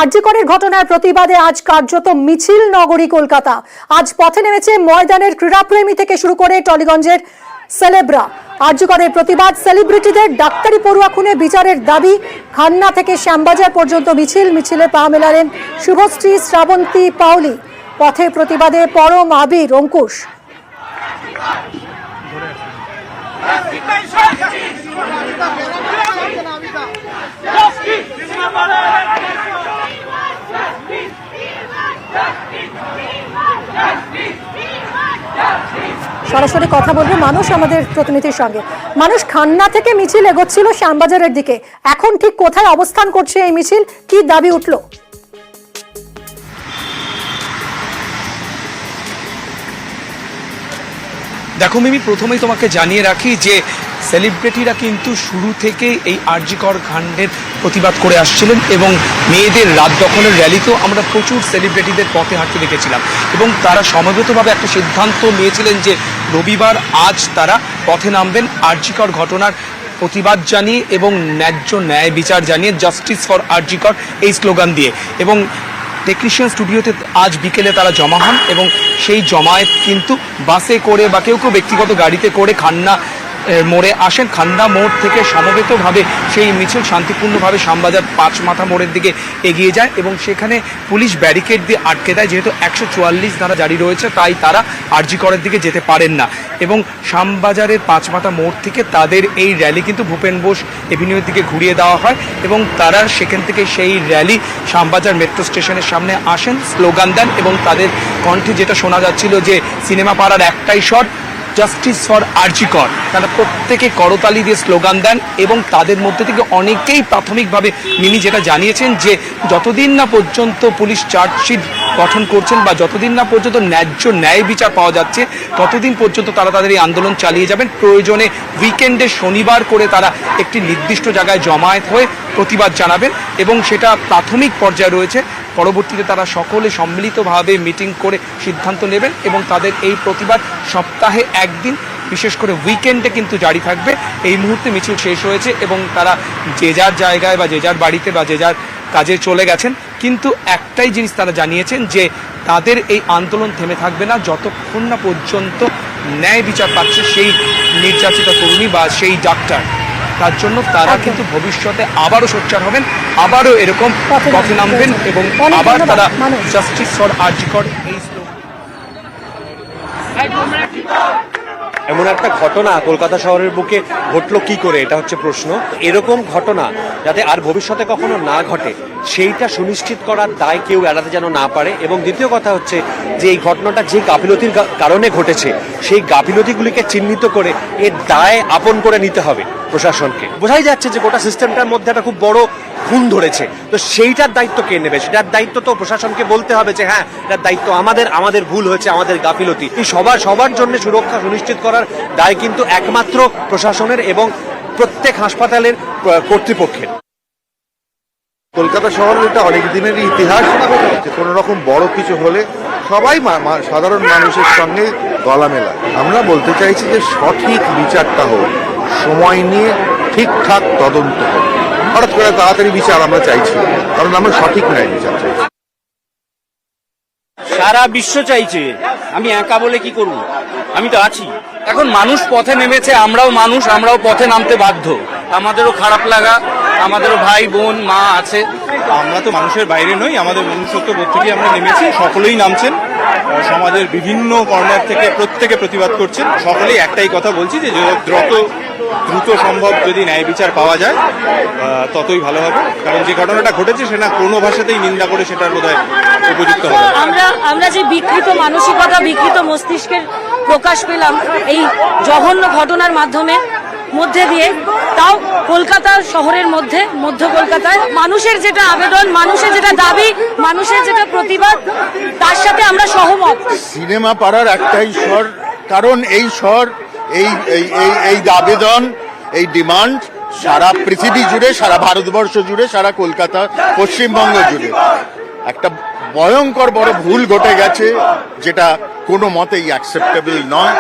আরজি করের ঘটনার প্রতিবাদে আজ কার্যত মিছিল নগরী কলকাতা। আজ পথে নেমেছে ময়দানের ক্রীড়াপ্রেমী থেকে শুরু করে টলিগঞ্জের সেলেব্রা। আরজি করের প্রতিবাদ, সেলিব্রিটিদের ডাক্তারি পড়ুয়া খুনে বিচারের দাবি। খান্না থেকে শ্যামবাজার পর্যন্ত মিছিলে পা মেলালেন শুভশ্রী, শ্রাবন্তী, পাওলি। পথে প্রতিবাদে পরম আবির, অঙ্কুশ। সরাসরি কথা বলবো মানুষ আমাদের প্রতিনিধির সঙ্গে। মানুষ, খান্না থেকে মিছিল এগোচ্ছিল শ্যামবাজারের দিকে, এখন ঠিক কোথায় অবস্থান করছে এই মিছিল, কি দাবি উঠলো? দেখো মিমি, প্রথমেই তোমাকে জানিয়ে রাখি যে সেলিব্রিটিরা কিন্তু শুরু থেকে এই আরজি কর কাণ্ডের প্রতিবাদ করে আসছিলেন এবং মেয়েদের রাত দখলের র্যালিতেও আমরা প্রচুর সেলিব্রিটিদের পথে হাঁটতে দেখেছিলাম এবং তারা সমবেতভাবে একটা সিদ্ধান্ত নিয়েছিলেন যে রবিবার আজ তারা পথে নামবেন আরজি কর ঘটনার প্রতিবাদ জানিয়ে এবং ন্যায্য ন্যায় বিচার জানিয়ে, জাস্টিস ফর আরজি কর এই স্লোগান দিয়ে। এবং টেকনিশিয়ান স্টুডিওতে আজ বিকেলে তারা জমা হন এবং সেই জমায়েত কিন্তু বাসে করে বা কেউ ব্যক্তিগত গাড়িতে করে খান্না মোড়ে আসেন। খান্না মোড় থেকে সমবেতভাবে সেই মিছিল শান্তিপূর্ণভাবে শ্যামবাজার ৫ মাথা মোড়ের দিকে এগিয়ে যায় এবং সেখানে পুলিশ ব্যারিকেড দিয়ে আটকে দেয়। যেহেতু ১৪৪ ধারা জারি রয়েছে, তাই তারা আরজি করের দিকে যেতে পারেন না এবং শ্যামবাজারের ৫ মাথা মোড় থেকে তাদের এই র্যালি কিন্তু ভূপেন বোস এভিনিউর দিকে ঘুরিয়ে দেওয়া হয় এবং তারা সেখান থেকে সেই র্যালি শ্যামবাজার মেট্রো স্টেশনের সামনে আসেন, স্লোগান দেন এবং তাদের কণ্ঠে যেটা শোনা যাচ্ছিল যে সিনেমা পাড়ার একটাই শট, জাস্টিস ফর আরজি কর। তারা প্রত্যেকে করতালি দিয়ে স্লোগান দেন এবং তাদের মধ্যে থেকে অনেকেই প্রাথমিকভাবে মিনি যেটা জানিয়েছেন যে যতদিন না পর্যন্ত পুলিশ চার্জশিট গঠন করছেন বা যতদিন না পর্যন্ত ন্যায্য ন্যায় বিচার পাওয়া যাচ্ছে ততদিন পর্যন্ত তারা তাদের এই আন্দোলন চালিয়ে যাবেন। প্রয়োজনে উইকেন্ডে শনিবার করে তারা একটি নির্দিষ্ট জায়গায় জমায়েত হয়ে প্রতিবাদ জানাবেন এবং সেটা প্রাথমিক পর্যায়ে রয়েছে। পরবর্তীতে তারা সকলে সম্মিলিতভাবে মিটিং করে সিদ্ধান্ত নেবেন এবং তাদের এই প্রতিবাদ সপ্তাহে একদিন, বিশেষ করে উইকেন্ডে কিন্তু জারি থাকবে। এই মুহূর্তে মিছিল শেষ হয়েছে এবং তারা যে যার জায়গায় বা যে যার বাড়িতে বা যে যার কাজে চলে গেছেন, কিন্তু একটাই জিনিস তারা জানিয়েছেন যে তাদের এই আন্দোলন থেমে থাকবে না যতক্ষণ না পর্যন্ত ন্যায় বিচার পাচ্ছে সেই নির্যাতিত তরুণী বা সেই ডাক্তার। তার জন্য তারা কিন্তু ভবিষ্যতে আবারও সোচ্চার হবেন, আবারও এরকম পথে নামবেন এবং আবার তারা জাস্টিস ফর আরজি কর এই এমন একটা ঘটনা কলকাতা শহরের বুকে ঘটলো কি করে, এটা হচ্ছে প্রশ্ন। এরকম ঘটনা যাতে আর ভবিষ্যতে কখনো না ঘটে সেইটা সুনিশ্চিত করার দায় কেউ এড়াতে যেন না পারে। এবং দ্বিতীয় কথা হচ্ছে যে এই ঘটনাটা যে গাফিলতির কারণে ঘটেছে সেই গাফিলতিগুলিকে চিহ্নিত করে এর দায় আপন করে নিতে হবে প্রশাসনকে। বোঝাই যাচ্ছে যে গোটা সিস্টেমটার মধ্যে একটা খুব বড় খুন ধরেছে, তো সেইটার দায়িত্ব কে নেবে? সেটার দায়িত্ব তো প্রশাসনকে বলতে হবে যে হ্যাঁ, এটার দায়িত্ব আমাদের ভুল হয়েছে, আমাদের গাফিলতি। এই সবার জন্য সুরক্ষা সুনিশ্চিত করার দায় কিন্তু একমাত্র প্রশাসনের এবং প্রত্যেক হাসপাতালের কর্তৃপক্ষের। কলকাতা শহরের এটা অনেক দিনেরই ইতিহাস যে কোনো রকম বড় কিছু হলে সবাই সাধারণ মানুষের সঙ্গে গলা মেলায়। আমরা বলতে চাইছি যে সঠিক বিচারটা হোক, সময় নিয়ে ঠিকঠাক তদন্ত হোক। হঠাৎ করে তাড়াতাড়ি বিচার আমরা চাইছি, কারণ আমরা সঠিক ন্যায় বিচার চাইছি। সারা বিশ্ব চাইছে, আমি একা বলে কি করব? আমি তো আছি। এখন মানুষ পথে নেমেছে, আমরাও মানুষ, আমরাও পথে নামতে বাধ্য। আমাদেরও খারাপ লাগা, আমাদেরও ভাই বোন মা আছে। আমরা তো মানুষের বাইরে নই, আমাদের মনুষ্যত্ব বোধ থেকে আমরা নেমেছি। সকলেই নামছেন, সমাজের বিভিন্ন কর্নার থেকে প্রত্যেকে প্রতিবাদ করছেন। সকলেই একটাই কথা বলছি যে যত দ্রুত সম্ভব যদি ন্যায় বিচার পাওয়া যায় ততই ভালো হবে। কারণ যে ঘটনাটা ঘটেছে সেটা কোনো ভাষাতেই নিন্দা করে সেটার বোধহয় উপযুক্ত হবে। আমরা যে বিকৃত মানসিকতা, বিকৃত মস্তিষ্কের প্রকাশ পেলাম এই জঘন্য ঘটনার মধ্যে দিয়ে, তাও কলকাতা শহরের মধ্যে, মধ্য কলকাতায় মানুষের যেটা আবেদন, মানুষের যেটা দাবি, মানুষের যেটা প্রতিবাদ, তার সাথে আমরা সহমত। সিনেমা পাড়ার একটাই স্বর, কারণ এই স্বর, এই আবেদন, এই ডিমান্ড সারা পৃথিবী জুড়ে, সারা ভারতবর্ষ জুড়ে, সারা কলকাতা, পশ্চিমবঙ্গ জুড়ে একটা ভয়ঙ্কর বড় ভুল ঘটে গেছে, যেটা কোনো মতেই অ্যাকসেপ্টেবল নয়।